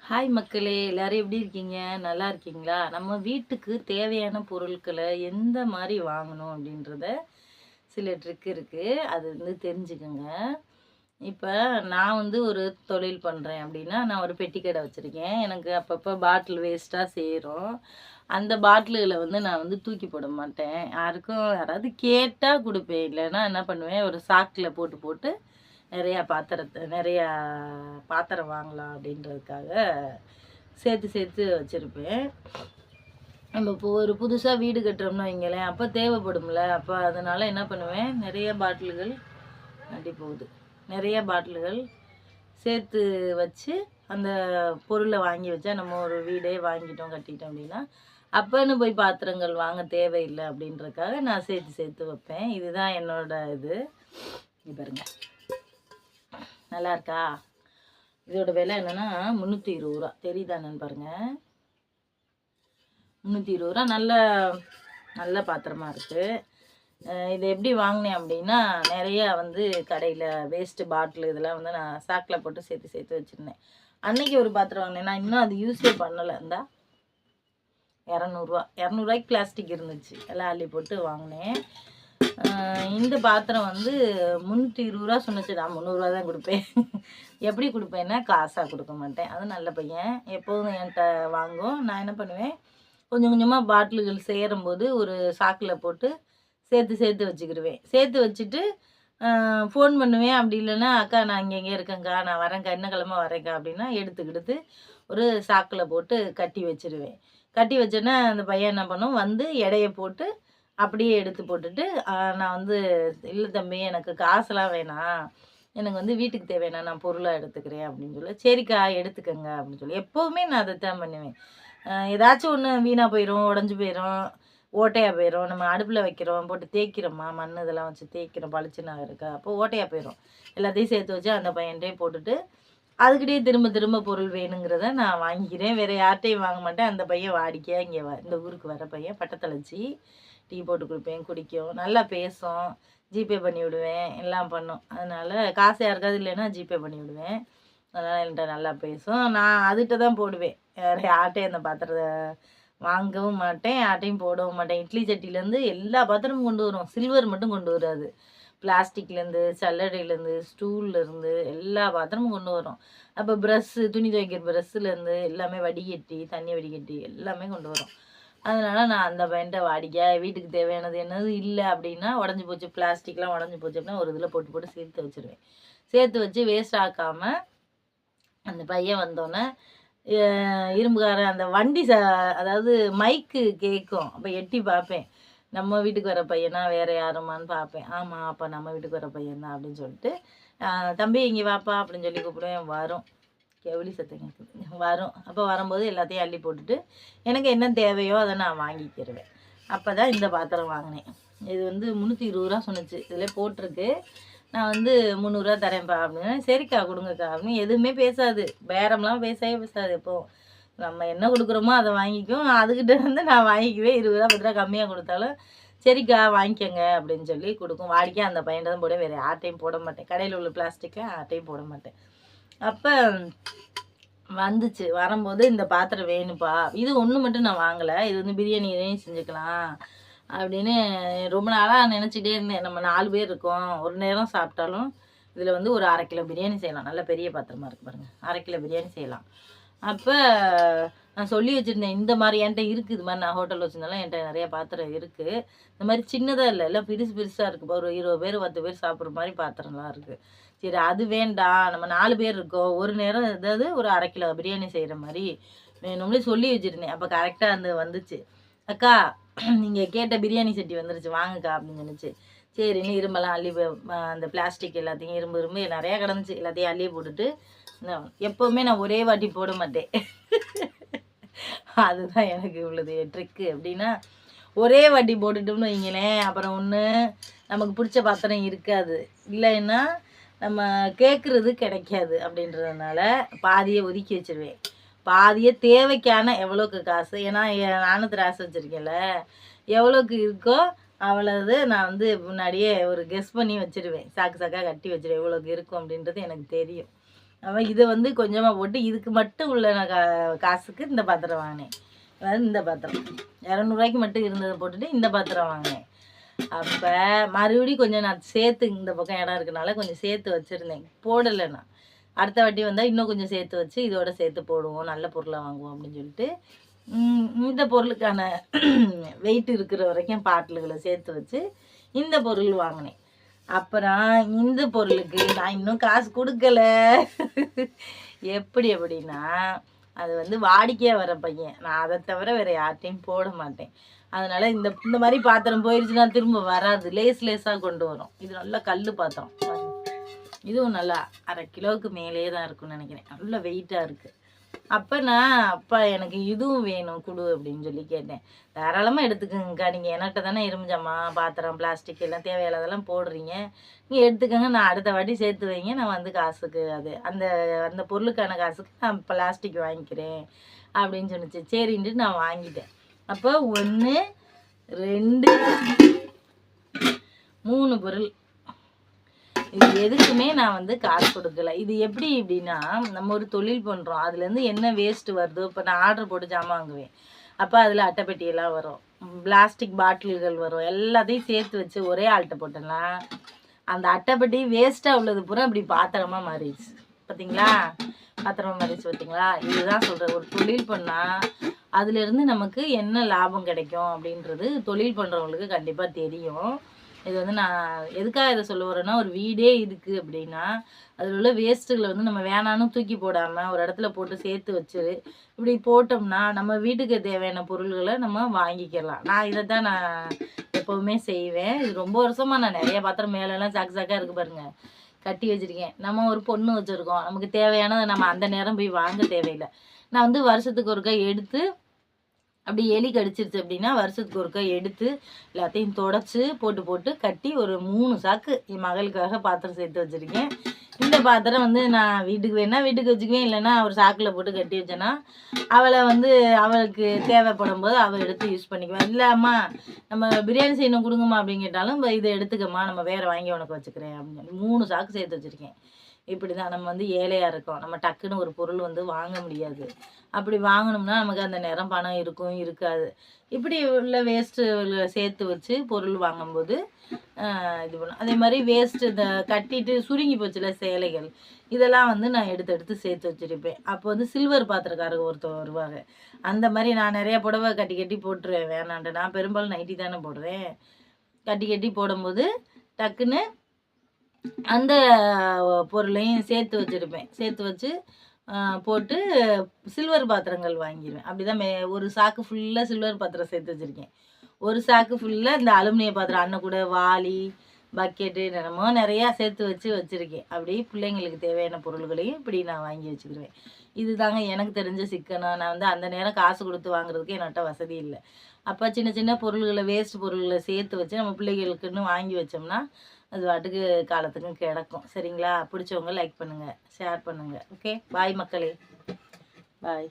Hi மக்களே, எல்லாரும் எப்படி இருக்கீங்க? நல்லா இருக்கீங்களா? நம்ம வீட்டுக்கு தேவையான பொருட்களை எந்த மாதிரி வாங்கணும் அப்படின்றத சில ட்ரிக் இருக்கு. அது தெரிஞ்சுக்கங்க. இப்போ நான் ஒரு தொழில் பண்ணுறேன் அப்படின்னா, நான் ஒரு பெட்டி கடை வச்சுருக்கேன். எனக்கு அப்பப்போ பாட்டில் வேஸ்ட்டாக சேரும். அந்த பாட்டில்களை நான் தூக்கி போட மாட்டேன். யாராவது கேட்டால் கொடுப்பேன். இல்லைன்னா என்ன பண்ணுவேன், ஒரு சாக்கில் போட்டு போட்டு நிறையா பாத்திரம் வாங்கலாம் அப்படின்றதுக்காக சேர்த்து சேர்த்து வச்சுருப்பேன். நம்ம இப்போ ஒரு புதுசாக வீடு கட்டுறோம்னா வைங்களேன், அப்போ தேவைப்படும்ல. அப்போ அதனால் என்ன பண்ணுவேன், நிறைய பாட்டில்கள் சேர்த்து வச்சு அந்த பொருளை வாங்கி வச்சா நம்ம ஒரு வீடே வாங்கிட்டோம் கட்டிட்டோம் அப்படின்னா அப்போன்னு போய் பாத்திரங்கள் வாங்க தேவையில்லை அப்படின்றதுக்காக நான் சேர்த்து சேர்த்து வைப்பேன். இதுதான் என்னோட இது. பாருங்க, நல்லா இருக்கா? இதோட விலை என்னன்னா 320 ரூபா. தெரியுதானு பாருங்க, 320 ரூபா. நல்ல நல்ல பாத்திரமா இருக்குது. இதை எப்படி வாங்கினேன் அப்படின்னா, நிறைய கடையில் வேஸ்ட்டு பாட்டில் இதெல்லாம் நான் சாக்கில் போட்டு சேர்த்து சேர்த்து வச்சுருந்தேன். அன்னைக்கு ஒரு பாத்திரம் வாங்கினேன். நான் இன்னும் அது யூஸே பண்ணலை. இருந்தா 200ரூவாய்க்கு பிளாஸ்டிக் இருந்துச்சு. எல்லாம் அள்ளி போட்டு வாங்கினேன். இந்த பாத்திரம் 320 ரூபா சொன்னிச்சு. நான் 300 தான் கொடுப்பேன். எப்படி கொடுப்பேன்னா, காசாக கொடுக்க மாட்டேன். அது நல்ல பையன், எப்போதும் என்கிட்ட வாங்கும். நான் என்ன பண்ணுவேன், கொஞ்சம் கொஞ்சமாக பாட்டில்கள் சேரும்போது ஒரு சாக்கில் போட்டு சேர்த்து சேர்த்து வச்சுக்கிடுவேன். சேர்த்து வச்சுட்டு ஃபோன் பண்ணுவேன். அப்படி இல்லைன்னா, அக்கா நான் இங்கே இருக்கேங்க்கா, நான் வரேங்க்கா, என்ன கிழமை வரேங்க்கா அப்படின்னா எடுத்துக்கிடுத்து ஒரு சாக்கில் போட்டு கட்டி வச்சுருவேன். கட்டி வச்சோன்னா அந்த பையன் என்ன பண்ணும், எடையை போட்டு அப்படியே எடுத்து போட்டுட்டு, நான் இல்லை தம்பி, எனக்கு காசெல்லாம் வேணாம், எனக்கு வீட்டுக்கு தேவையான நான் பொருளாக எடுத்துக்கிறேன் அப்படின்னு சொல்லி, சரிக்கா எடுத்துக்கங்க அப்படின்னு சொல்லி எப்போவுமே நான் அதை தான் பண்ணுவேன். ஏதாச்சும் ஒன்று வீணாக போயிடும், உடஞ்சி போயிடும், ஓட்டையாக போயிடும். நம்ம அடுப்பில் வைக்கிறோம், போட்டு தேய்க்கிறோம்மா, மண் இதெல்லாம் வச்சு தேய்க்கிறோம், பளிச்சுனா இருக்கா, அப்போ ஓட்டையாக போயிடும். எல்லாத்தையும் சேர்த்து வச்சு அந்த பையன்கிட்டே போட்டுட்டு அதுக்கிட்டே திரும்ப திரும்ப பொருள் வேணுங்கிறத நான் வாங்கிக்கிறேன். வேறு யார்கிட்டையும் வாங்க மாட்டேன். அந்த பையன் வாடிக்கையாக இங்கே இந்த ஊருக்கு வர பையன், பட்டத்தலைச்சி. டீ போட்டு கொடுப்பேன், குடிக்கும், நல்லா பேசும், ஜிபே பண்ணி விடுவேன், எல்லாம் பண்ணும். அதனால் காசு யாருக்காவது இல்லைன்னா ஜிபே பண்ணி விடுவேன். அதனால் என்கிட்ட நல்லா பேசும். நான் அதுகிட்ட தான் போடுவேன். வேறு யார்கிட்டையும் அந்த பாத்திரத்தை வாங்கவும் மாட்டேன், யார்ட்டையும் போடவும் மாட்டேன். இட்லி சட்டிலேருந்து எல்லா பாத்திரமும் கொண்டு வரும், சில்வர் மட்டும் கொண்டு வராது. பிளாஸ்டிக்லேருந்து, சல்லடையிலேருந்து, ஸ்டூல்லேருந்து எல்லா பாத்திரமும் கொண்டு வரும். அப்போ ப்ரஷ்ஷு, துணி துவைக்கிற ப்ரஷ்ஷுலேருந்து எல்லாமே வடிகட்டி, தண்ணி வடிகட்டி எல்லாமே கொண்டு வரும். அதனால் நான் அந்த பையன்கிட்ட வாடிக்கையாக வீட்டுக்கு தேவையானது என்னது இல்லை அப்படின்னா, உடஞ்சி போச்சு, பிளாஸ்டிக்லாம் உடஞ்சி போச்சு அப்படின்னா ஒரு இதில் போட்டு போட்டு சேர்த்து வச்சுருவேன். சேர்த்து வச்சு வேஸ்ட் ஆக்காமல் அந்த பையன் வந்தோடனே இரும்புக்காரன் அந்த வண்டி அதாவது மைக்கு கேட்கும். அப்போ எட்டி பார்ப்பேன், நம்ம வீட்டுக்கு வர பையனா வேறு யாருமான்னு பார்ப்பேன். ஆமாம், அப்போ நம்ம வீட்டுக்கு வர பையன் தான் அப்படின்னு சொல்லிட்டு, தம்பி இங்கே வாப்பா அப்படின்னு சொல்லி கூப்பிடுவேன். வரும், கெவுளி சத்தம் கேட்குது, வரும். அப்போ வரும்போது எல்லாத்தையும் அள்ளி போட்டுட்டு எனக்கு என்ன தேவையோ அதை நான் வாங்கிக்கிடுவேன். அப்போ தான் இந்த பாத்திரம் வாங்கினேன். இது 320 ரூபா சொன்னிச்சு. இதில் போட்டிருக்கு. நான் 300 ரூபா தரேன்ப்பா அப்படின்னா, சரிக்கா கொடுங்கக்கா அப்படின்னு எதுவுமே பேசாது, பேரம்லாம் பேசவே பேசாது. எப்போவும் நம்ம என்ன கொடுக்குறோமோ அதை வாங்கிக்கும். அதுக்கிட்ட நான் வாங்கிக்குவேன். 20 ரூபா 10 ரூபா கம்மியாக கொடுத்தாலும் சரிக்கா வாங்கிக்கோங்க அப்படின்னு சொல்லி கொடுக்கும். வாடிக்கையாக அந்த பையன் தான் போட, வேறு யார்ட்டையும் போட மாட்டேன். கடையில் உள்ள பிளாஸ்டிக்கில் யார்ட்டையும் போட மாட்டேன். அப்போ வந்துச்சு, வரும்போது இந்த பாத்திரம் வேணுப்பா, இது ஒன்று மட்டும் நான் வாங்கலை, இது பிரியாணி இதையும் செஞ்சுக்கலாம் அப்படின்னு ரொம்ப நாளாக நினச்சிட்டே இருந்தேன். நம்ம 4 பேர் இருக்கோம், ஒரு நேரம் சாப்பிட்டாலும் இதில் ஒரு 1/2 கிலோ பிரியாணி செய்யலாம். நல்ல பெரிய பாத்திரமா இருக்குது பாருங்கள், 1/2 கிலோ பிரியாணி செய்யலாம். அப்போ நான் சொல்லி வச்சுருந்தேன், இந்த மாதிரி என்கிட்ட இருக்குது. இது மாதிரி நான் ஹோட்டல் வச்சுருந்தாலும் என்கிட்ட நிறைய பாத்திரம் இருக்குது. இந்த மாதிரி சின்னதாக இல்லை, எல்லாம் பெருசாக இருக்குது. ஒரு 20 பேர் 10 பேர் சாப்பிட்ற மாதிரி பாத்திரம்லாம் இருக்குது. சரி அது வேண்டாம், நம்ம 4 பேர் இருக்கோம், ஒரு நேரம் ஏதாவது ஒரு 1/2 கிலோ பிரியாணி செய்கிற மாதிரி வேணும்னு சொல்லி வச்சுருந்தேன். அப்போ கரெக்டாக வந்துச்சு. அக்கா நீங்கள் கேட்ட பிரியாணி சட்டி வந்துருச்சு, வாங்கக்கா அப்படின்னு சொன்னிச்சு. சரின்னு இரும்பெல்லாம் அள்ளி அந்த பிளாஸ்டிக் எல்லாத்தையும் இரும்பு நிறையா கிடந்துச்சு, எல்லாத்தையும் அள்ளியே போட்டுட்டு, எப்போவுமே நான் ஒரே வாட்டி போட மாட்டேன். அதுதான் எனக்கு உள்ளது ட்ரிக்கு. எப்படின்னா, ஒரே வாட்டி போட்டுட்டோம்னு வைங்களேன், அப்புறம் ஒன்று நமக்கு பிடிச்ச பாத்திரம் இருக்காது, இல்லைன்னா நம்ம கேட்குறது கிடைக்காது. அப்படின்றதுனால பாதியை ஒதுக்கி வச்சுருவேன். பாதியை தேவைக்கான எவ்வளோக்கு காசு, ஏன்னா நானும் திராசை வச்சுருக்கேன்ல, எவ்வளோக்கு இருக்கோ அவ்வளவு நான் முன்னாடியே ஒரு கெஸ் பண்ணி வச்சுருவேன். சாக்காக கட்டி வச்சுருவேன், எவ்வளோக்கு இருக்கும் அப்படின்றது எனக்கு தெரியும். அவன் இதை வந்து கொஞ்சமாக போட்டு இதுக்கு மட்டும் உள்ள நான் காசுக்கு இந்த பாத்திரம் வாங்கினேன். அதாவது இந்த பாத்திரம் 200 மட்டும் இருந்ததை போட்டுட்டு இந்த பாத்திரம் வாங்கினேன். அப்போ மறுபடியும் கொஞ்சம் நான் சேர்த்து இந்த பக்கம் இடம் இருக்கனால கொஞ்சம் சேர்த்து வச்சுருந்தேன், போடலை. நான் அடுத்த வாட்டி வந்தால் இன்னும் கொஞ்சம் சேர்த்து வச்சு இதோட சேர்த்து போடுவோம், நல்ல பொருளை வாங்குவோம் அப்படின்னு சொல்லிட்டு இந்த பொருளுக்கான வெயிட் இருக்கிற வரைக்கும் பாட்டில்களை சேர்த்து வச்சு இந்த பொருள் வாங்கினேன். அப்புறம் இந்த பொருளுக்கு நான் இன்னும் காசு கொடுக்கல. எப்படி அப்படின்னா, அது வந்து வாடிக்கையாக வர பையன், நான் அதை தவிர வேறு யார்ட்டையும் போட மாட்டேன். அதனால் இந்த மாதிரி பாத்திரம் போயிடுச்சுன்னா திரும்ப வராது, லேஸாக கொண்டு வரும். இது நல்லா கல் பாத்திரம், இதுவும் நல்லா 1/2 கிலோவுக்கு மேலேயே தான் இருக்குன்னு நினைக்கிறேன், நல்லா வெயிட்டாக இருக்குது. அப்போ நான் அப்பா எனக்கு இதுவும் வேணும் கொடு அப்படின்னு சொல்லி கேட்டேன். தாராளமாக எடுத்துக்கோங்கக்கா, நீங்கள் என்கிட்ட தானே இரும்புஜாமா பாத்திரம் பிளாஸ்டிக் எல்லாம் தேவையில்லாதெல்லாம் போடுறீங்க, நீங்கள் எடுத்துக்கோங்க, நான் அடுத்த வாட்டி சேர்த்து வைங்க, நான் வந்து காசுக்கு அது அந்த அந்த பொருளுக்கான காசுக்கு நான் பிளாஸ்டிக் வாங்கிக்கிறேன் அப்படின்னு சொன்னிச்சு. சரின்ட்டு நான் வாங்கிட்டேன். அப்போ 1 2 3 பொருள், இது எதுக்குமே நான் வந்து காசு கொடுக்கல. இது எப்படி இப்படின்னா, நம்ம ஒரு தொழில் பண்ணுறோம், அதுலேருந்து என்ன வேஸ்ட்டு வருதோ, இப்போ நான் ஆர்டர் போட்டு ஜாமான் வாங்குவேன், அப்போ அதில் அட்டைப்பெட்டியெல்லாம் வரும், பிளாஸ்டிக் பாட்டில்கள் வரும், எல்லாத்தையும் சேர்த்து வச்சு ஒரே ஆள்கிட்ட போட்டோம்னா அந்த அட்டைப்பெட்டி வேஸ்ட்டாக உள்ளது பூரா இப்படி பாத்திரமாக மாறிடுச்சு. பார்த்தீங்களா, பாத்திரமாக மாறிடுச்சு பார்த்தீங்களா. இதுதான் சொல்கிறேன், ஒரு தொழில் பண்ணால் அதுலேருந்து நமக்கு என்ன லாபம் கிடைக்கும் அப்படின்றது தொழில் பண்ணுறவங்களுக்கு கண்டிப்பாக தெரியும். இது வந்து நான் எதுக்காக இதை சொல்ல வரேன்னா, ஒரு வீடே இருக்குது அப்படின்னா அதில் உள்ள வேஸ்ட்டுகளை வந்து நம்ம வேணான்னு தூக்கி போடாமல் ஒரு இடத்துல போட்டு சேர்த்து வச்சு இப்படி போட்டோம்னா நம்ம வீட்டுக்கு தேவையான பொருள்களை நம்ம வாங்கிக்கலாம். நான் இதை தான் நான் எப்போவுமே செய்வேன். இது ரொம்ப வருஷமாக நான் நிறைய பாத்திரம் மேலெல்லாம் சாக்காக இருக்குது பாருங்கள், கட்டி வச்சுருக்கேன். நம்ம ஒரு பொண்ணு வச்சுருக்கோம், நமக்கு தேவையானதை நம்ம அந்த நேரம் போய் வாங்க தேவையில்லை. நான் வந்து வருஷத்துக்கு ஒருக்கா எடுத்து, அப்படி எலி கடிச்சிருச்சு அப்படின்னா வருஷத்துக்கு ஒருக்கா எடுத்து எல்லாத்தையும் தொடச்சி போட்டு கட்டி ஒரு 3 சாக்கு என் மகளுக்காக பாத்திரம் சேர்த்து வச்சுருக்கேன். இந்த பாத்திரம் வந்து நான் வீட்டுக்கு வேணா வீட்டுக்கு வச்சுக்குவேன், இல்லைன்னா ஒரு சாக்கில் போட்டு கட்டி வச்சேன்னா அவளை வந்து அவளுக்கு தேவைப்படும் போது அவள் எடுத்து யூஸ் பண்ணிக்குவேன். இல்லைம்மா நம்ம பிரியாணி செய்யணும் கொடுங்கம்மா அப்படின்னு கேட்டாலும் இதை எடுத்துக்கம்மா, நம்ம வேறு வாங்கி உனக்கு வச்சுக்கிறேன் அப்படின்னு 3 சாக்கு சேர்த்து வச்சுருக்கேன். இப்படி தான் நம்ம வந்து ஏழையாக இருக்கோம், நம்ம டக்குன்னு ஒரு பொருள் வந்து வாங்க முடியாது. அப்படி வாங்கணும்னா நமக்கு அந்த நேரம் பணம் இருக்கும் இருக்காது. இப்படி உள்ள வேஸ்ட்டு சேர்த்து வச்சு பொருள் வாங்கும்போது இது பண்ணும். அதே மாதிரி வேஸ்ட்டு இந்த கட்டிட்டு சுருங்கி போச்சுல சேலைகள், இதெல்லாம் வந்து நான் எடுத்து சேர்த்து வச்சுருப்பேன். அப்போ வந்து சில்வர் பாத்திரக்காரங்க ஒருத்தர் வருவாங்க, அந்த மாதிரி நான் நிறையா புடவை கட்டி போட்டுருவேன் வேணான்ட்டு. நான் பெரும்பாலும் நைட்டி தானே போடுறேன், கட்டி போடும்போது டக்குன்னு அந்த பொருளையும் சேர்த்து வச்சுருப்பேன். சேர்த்து வச்சு போட்டு சில்வர் பாத்திரங்கள் வாங்கிடுவேன். அப்படி தான் ஒரு சாக்கு ஃபுல்லாக சில்வர் பாத்திரம் சேர்த்து வச்சுருக்கேன். ஒரு சாக்கு ஃபுல்லாக இந்த அலுமினிய பாத்திரம், அன்னக்கூடை, வாளி, பக்கெட்டு, என்னமோ நிறையா சேர்த்து வச்சுருக்கேன். அப்படி பிள்ளைங்களுக்கு தேவையான பொருள்களையும் இப்படி நான் வாங்கி வச்சுக்கிடுவேன். இதுதாங்க எனக்கு தெரிஞ்ச சிக்கனம். நான் வந்து அந்த நேரம் காசு கொடுத்து வாங்குறதுக்கு என்கிட்ட வசதி இல்லை. அப்போ சின்ன சின்ன பொருள்களை, வேஸ்ட் பொருள்களை சேர்த்து வச்சு நம்ம பிள்ளைகளுக்குன்னு வாங்கி வச்சோம்னா அது பாட்டுக்கு காலத்துக்கும் கிடக்கும். சரிங்களா, பிடிச்சவங்க லைக் பண்ணுங்கள், ஷேர் பண்ணுங்கள். ஓகே, பாய் மக்களே, பாய்.